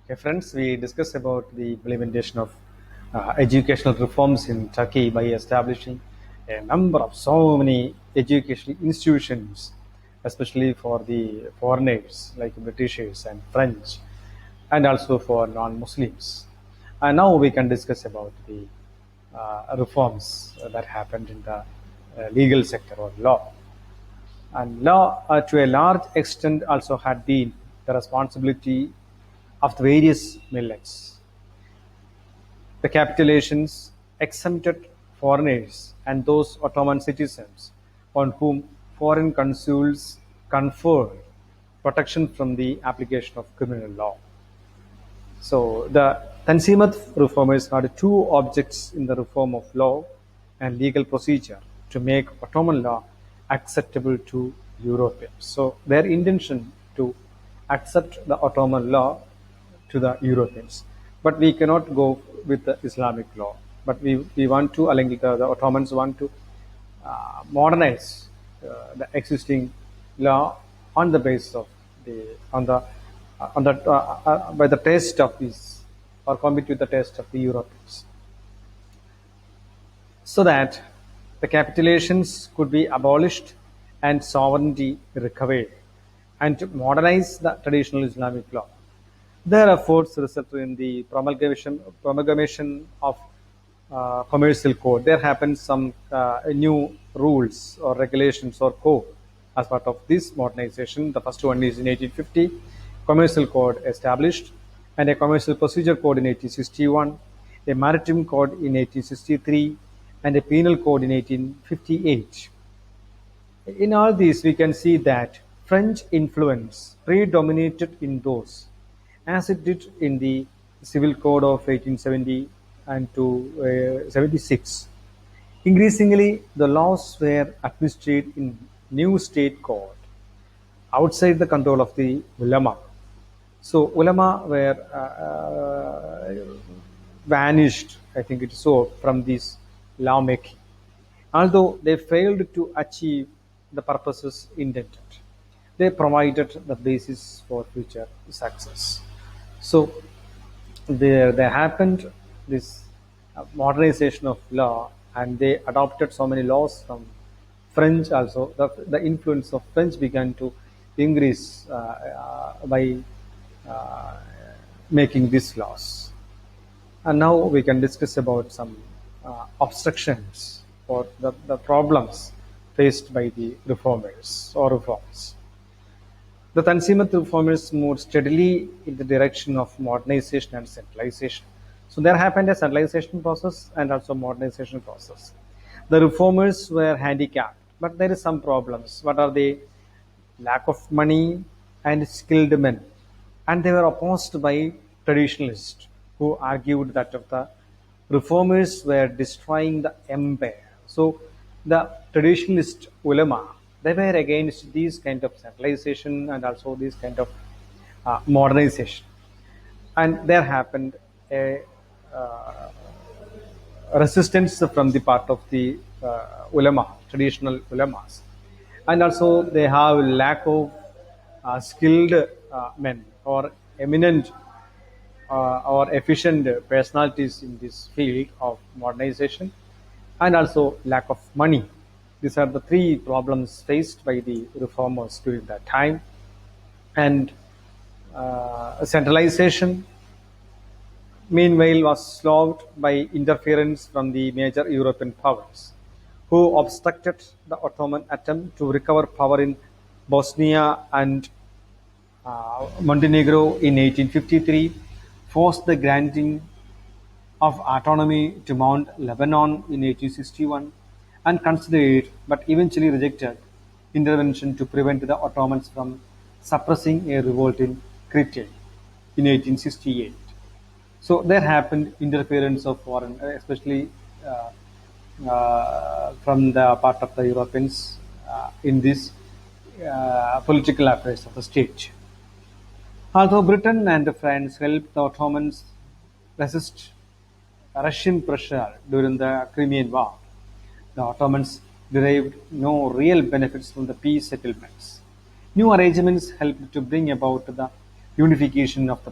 Okay, friends, we discussed about the implementation of educational reforms in Turkey by establishing a number of so many educational institutions, especially for the foreigners like Britishers and French, and also for non-Muslims. And now we can discuss about the reforms that happened in the legal sector or law. And law, to a large extent, also had been the responsibility of the various millets. The capitulations exempted foreigners and those Ottoman citizens on whom foreign consuls conferred protection from the application of criminal law. So the Tanzimat reformers had two objects in the reform of law and legal procedure to make Ottoman law acceptable to Europeans. So their intention to accept the Ottoman law to the Europeans. But we cannot go with the Islamic law. But we want to, like the Ottomans want to modernize the existing law on the basis of the by the taste of these or compete with the taste of the Europeans, so that the capitulations could be abolished and sovereignty recovered, and to modernize the traditional Islamic law. Their efforts resulted in the promulgation of commercial code. There happened some new rules or regulations or code as part of this modernization. The first one is in 1850, commercial code established, and a commercial procedure code in 1861, a maritime code in 1863, and a penal code in 1858. In all these, we can see that French influence predominated in those, as it did in the Civil Code of 1870 and to 76. Increasingly, the laws were administered in new state code outside the control of the ulama. So ulama were vanished, I think it is so, from this lawmaking, although they failed to achieve the purposes intended. They provided the basis for future success. So there happened this modernization of law, and they adopted so many laws from French also. The influence of French began to increase by uh, making these laws. And now we can discuss about some obstructions or the problems faced by the reformers or reforms. The Tanzimat reformers moved steadily in the direction of modernization and centralization. So there happened a centralization process and also modernization process. The reformers were handicapped, but there is some problems. What are they? Lack of money and skilled men, and they were opposed by traditionalists who argued that of the reformers were destroying the empire. So the traditionalist ulama, they were against these kind of centralization and also this kind of modernization. And there happened a uh, resistance from the part of the ulama, traditional ulamas, and also they have lack of skilled men or eminent or efficient personalities in this field of modernization, and also lack of money. These are the three problems faced by the reformers during that time. And centralization, meanwhile, was slowed by interference from the major European powers, who obstructed the Ottoman attempt to recover power in Bosnia and Montenegro in 1853, forced the granting of autonomy to Mount Lebanon in 1861, and considered but eventually rejected intervention to prevent the Ottomans from suppressing a revolt in Crete in 1868. So there happened interference of foreign, especially from the part of the Europeans in this political affairs of the state. Although Britain and France helped the Ottomans resist Russian pressure during the Crimean War, the Ottomans derived no real benefits from the peace settlements. New arrangements helped to bring about the unification of the